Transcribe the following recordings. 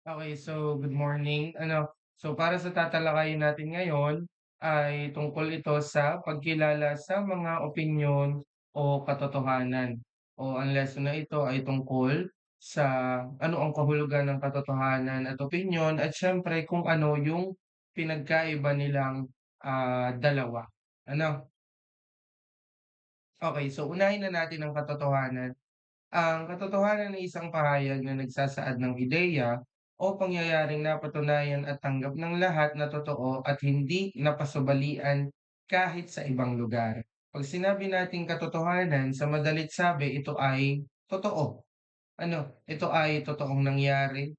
Okay, so good morning. So para sa tatalakayin natin ngayon ay tungkol ito sa pagkilala sa mga opinyon o katotohanan. O ang lesson na ito ay tungkol sa ano ang kahulugan ng katotohanan at opinyon at siyempre kung ano yung pinagkaiba nilang dalawa. Ano? Okay, so unahin na natin ang katotohanan. Ang katotohanan ay isang pahayag na nagsasaad ng ideya o pangyayaring napatunayan at tanggap ng lahat na totoo at hindi napasubalian kahit sa ibang lugar. Pag sinabi nating katotohanan, sa madalit sabi, ito ay totoo. Ito ay totoong nangyari.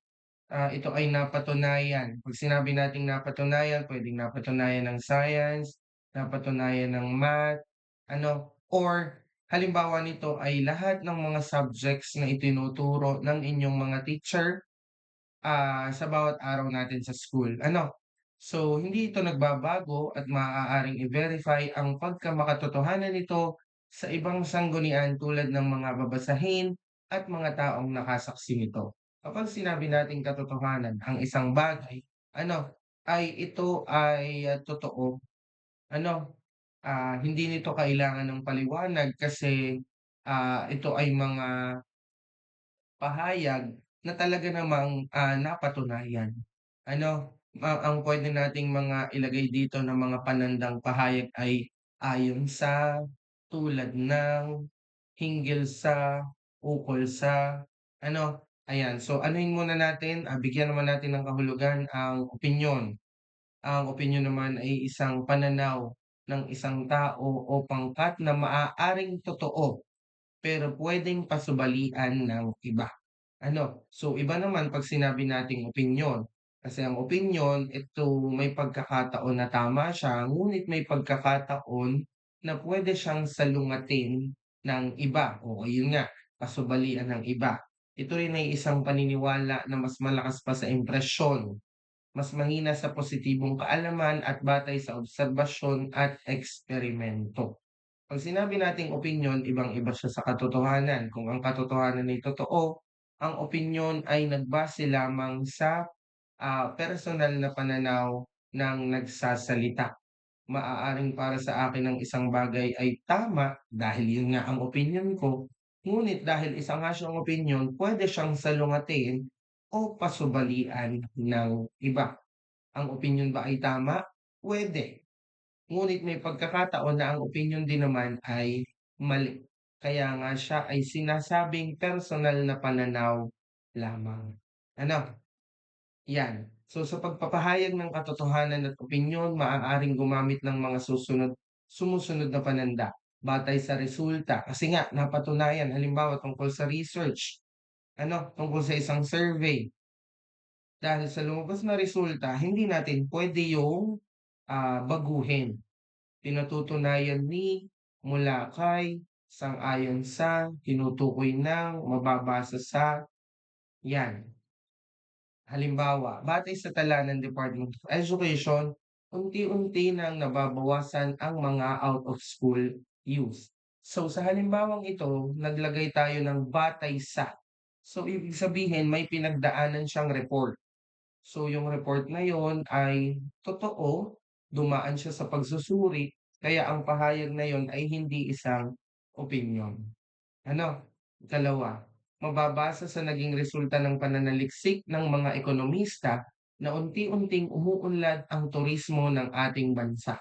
Ito ay napatunayan. Pag sinabi nating napatunayan, pwedeng napatunayan ng science, napatunayan ng math, or halimbawa nito ay lahat ng mga subjects na itinuturo ng inyong mga teacher, sa bawat araw natin sa school, So, hindi ito nagbabago at maaaring i-verify ang pagkamakatotohanan nito sa ibang sanggunian tulad ng mga babasahin at mga taong nakasaksi nito. Kapag sinabi nating katotohanan ang isang bagay, ito ay totoo, hindi nito kailangan ng paliwanag kasi, ito ay mga pahayag na talaga namang, napatunayan. Ang puwede nating mga ilagay dito na mga panandang pahayag ay ayon sa, tulad ng, hinggil sa, ukol sa, ayan. So anuhin muna natin, bigyan naman natin ng kahulugan ang opinyon. Ang opinyon naman ay isang pananaw ng isang tao o pangkat na maaaring totoo pero puwedeng pasubalian ng iba. So iba naman 'pag sinabi nating opinyon, kasi ang opinyon ito may pagkakataon na tama siya, ngunit may pagkakataon na puwede siyang salungatin ng iba o yun nga, pasubalian ng iba. Ito rin ay isang paniniwala na mas malakas pa sa impresyon, mas mahina sa positibong kaalaman at batay sa obserbasyon at eksperimento. 'Pag sinabi nating opinyon, ibang-iba siya sa katotohanan. Kung ang katotohanan ay totoo, ang opinyon ay nagbase lamang sa, personal na pananaw ng nagsasalita. Maaaring para sa akin ang isang bagay ay tama dahil yun nga ang opinyon ko, ngunit dahil isa nga siyang opinyon, puwede siyang salungatin o pasubalian ng iba. Ang opinyon ba ay tama? Puwede. Ngunit may pagkakataon na ang opinyon din naman ay mali. Kaya nga siya ay sinasabing personal na pananaw lamang. Ano, 'yan. So sa pagpapahayag ng katotohanan at opinyon, maaaring gumamit ng mga sumusunod na pananda batay sa resulta. Kasi nga napatunayan, halimbawa tungkol sa research, tungkol sa isang survey. Dahil sa lumabas na resulta, hindi natin puwede yung, baguhin. Pinatutunayan ni, mula kay, sang-ayon sa, tinutukoy ng, mababasa sa, 'yan. Halimbawa, batay sa tala ng Department of Education, unti-unti nang nababawasan ang mga out of school youth. So sa halimbawang ito, naglagay tayo ng batay sa. So ibig sabihin may pinagdaanan siyang report. So yung report na yon ay totoo, dumaan siya sa pagsusuri, kaya ang pahayag na yon ay hindi isang opinyon. Ikalawa, mababasa sa naging resulta ng pananaliksik ng mga ekonomista na unti-unting umuunlad ang turismo ng ating bansa.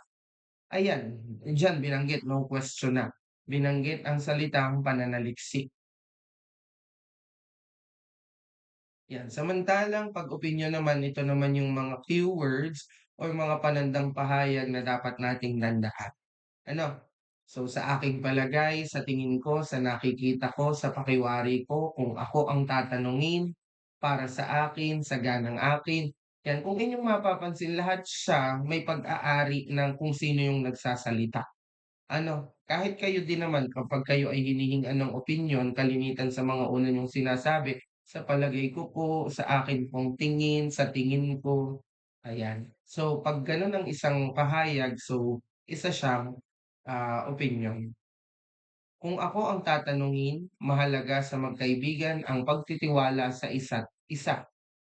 Ayan, diyan binanggit, no question na. Binanggit ang salitang pananaliksik. Yan, samantalang 'pag opinyon naman, ito naman yung mga keywords or mga panandang pahayag na dapat nating tandaan. Ano, so sa aking palagay, sa tingin ko, sa nakikita ko, sa pakiwari ko, kung ako ang tatanungin, para sa akin, sa ganang akin, yan, kung inyong mapapansin lahat siya may pag-aari ng kung sino yung nagsasalita. Kahit kayo din naman kapag kayo ay hinihingan ng opinyon kalimitan sa mga una niyong sinasabi, sa palagay ko po, sa akin pong tingin, sa tingin ko, ayan. So 'pag gano'n ang isang pahayag, so isa siyang, opinyon. Kung ako ang tatanungin, mahalaga sa magkaibigan ang pagtitiwala sa isa't isa.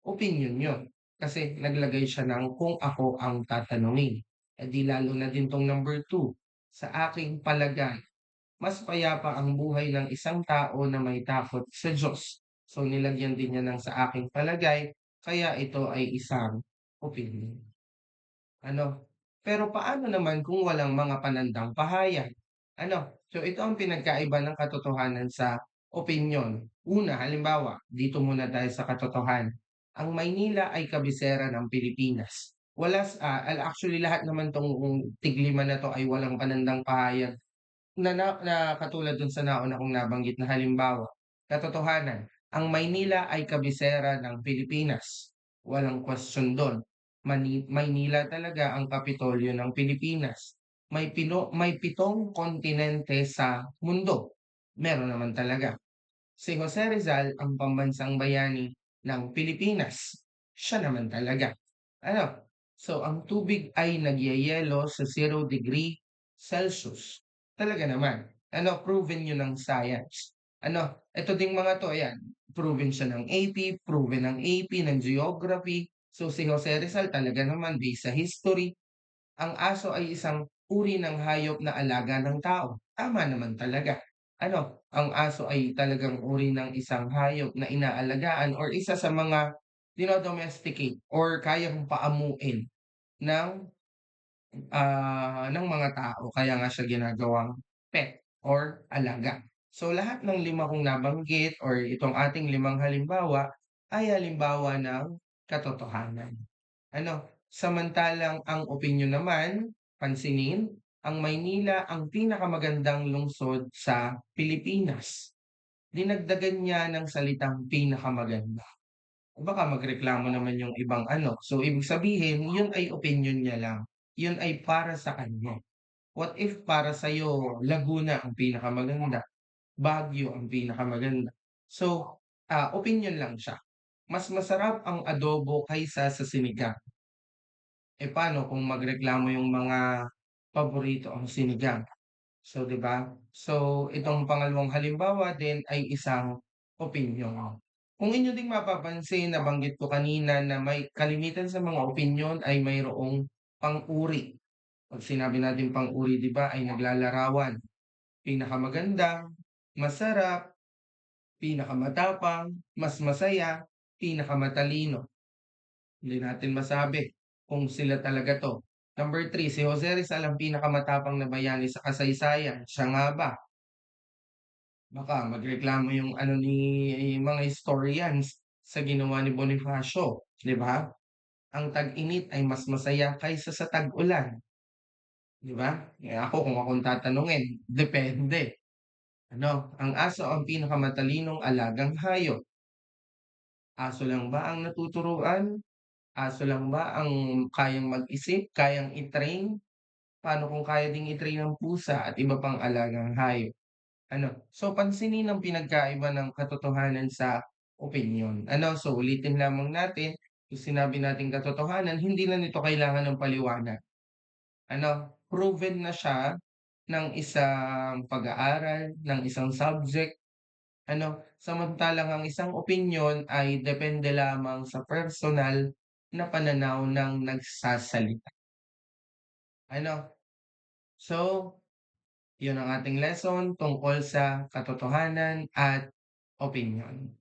opinyon niyo. Kasi naglagay siya ng kung ako ang tatanungin. Eh di lalo na din 'tong number 2, sa aking palagay, mas payapa ang buhay ng isang tao na may takot sa Diyos. So nilagyan din niya ng sa aking palagay, kaya ito ay isang opinyon. Ano, pero paano naman kung walang mga panandang pahayag? Ano, so ito ang pinagkaiba ng katotohanan sa opinyon. Una, halimbawa, dito muna tayo sa katotohanan. Ang Maynila ay kabisera ng Pilipinas. Actually lahat naman 'tong tiglima na 'to ay walang panandang pahayag na katulad dun sa nauna kong nabanggit na halimbawa. Katotohanan, ang Maynila ay kabisera ng Pilipinas, walang question dun. Maynila talaga ang kapitolyo ng Pilipinas. May 7 kontinente sa mundo, meron naman talaga. Si Jose Rizal ang pambansang bayani ng Pilipinas, siya naman talaga. Ano, so ang tubig ay nagyayelo sa 0 degree Celsius. Talaga naman. Ano, proven yun ng science. Ano, eto ding mga 'to, ayan, proven siya ng AP, proven ng AP, ng geography. So si Jose Rizal talaga naman based sa history, ang aso ay isang uri ng hayop na alaga ng tao. Tama naman talaga. Ano, ang aso ay talagang uri ng isang hayop na inaalagaan or isa sa mga dino-domesticate or kayang paamuin ng, ng mga tao kaya nga siya ginagawang pet or alaga. So lahat ng 5 kong nabanggit or itong ating 5 halimbawa ay halimbawa ng katotohanan. Ano, samantalang ang opinyon naman, pansinin, ang Maynila ang pinakamagandang lungsod sa Pilipinas. Dinagdagan niya ng salitang pinakamaganda. Baka magreklamo naman yung ibang ano, so ibig sabihin yun ay opinyon niya lang, yun ay para sa kanya. What if para sa'yo Laguna ang pinakamaganda, Baguio ang pinakamaganda? So, opinyon lang siya. Mas masarap ang adobo kaysa sa sinigang. Eh, paano kung magreklamo yung mga paborito ang sinigang? So, 'di ba? So, itong pangalawang halimbawa din ay isang opinyon. Kung inyo ding mapapansin, nabanggit ko kanina na may kalimitan sa mga opinyon ay mayroong pang-uri. 'Pag sinabi natin pang-uri, 'di ba, ay naglalarawan. Pinakamaganda, masarap, pinakamatapang, mas masaya, pinakamatalino. Hindi natin masabi kung sila talaga 'to. Number 3, si Jose Rizal ang pinakamatapang na bayani sa kasaysayan, siya nga ba? Baka magreklamo yung ano ni mga historians sa ginawa ni Bonifacio, 'di ba? Ang tag-init ay mas masaya kaysa sa tag-ulan, 'di ba? Eh, ako kung akong tatanungin, depende. Ano, ang aso ang pinakamatalinong alagang hayop. Aso lang ba ang natuturuan? Aso lang ba ang kayang mag-isip, kayang i-train? Paano kung kaya ding i-train ang pusa at iba pang alagang hayop? Ano, so pansinin ang pinagkaiba ng katotohanan sa opinyon. Ano, so ulitin lamang natin, yung sinabi nating katotohanan, hindi na nito kailangan ng paliwanag. Ano, proven na siya ng isang pag-aaral, ng isang subject. Ano, samantalang ang isang opinyon ay depende lamang sa personal na pananaw ng nagsasalita. Ano, so yun ang ating lesson tungkol sa katotohanan at opinyon.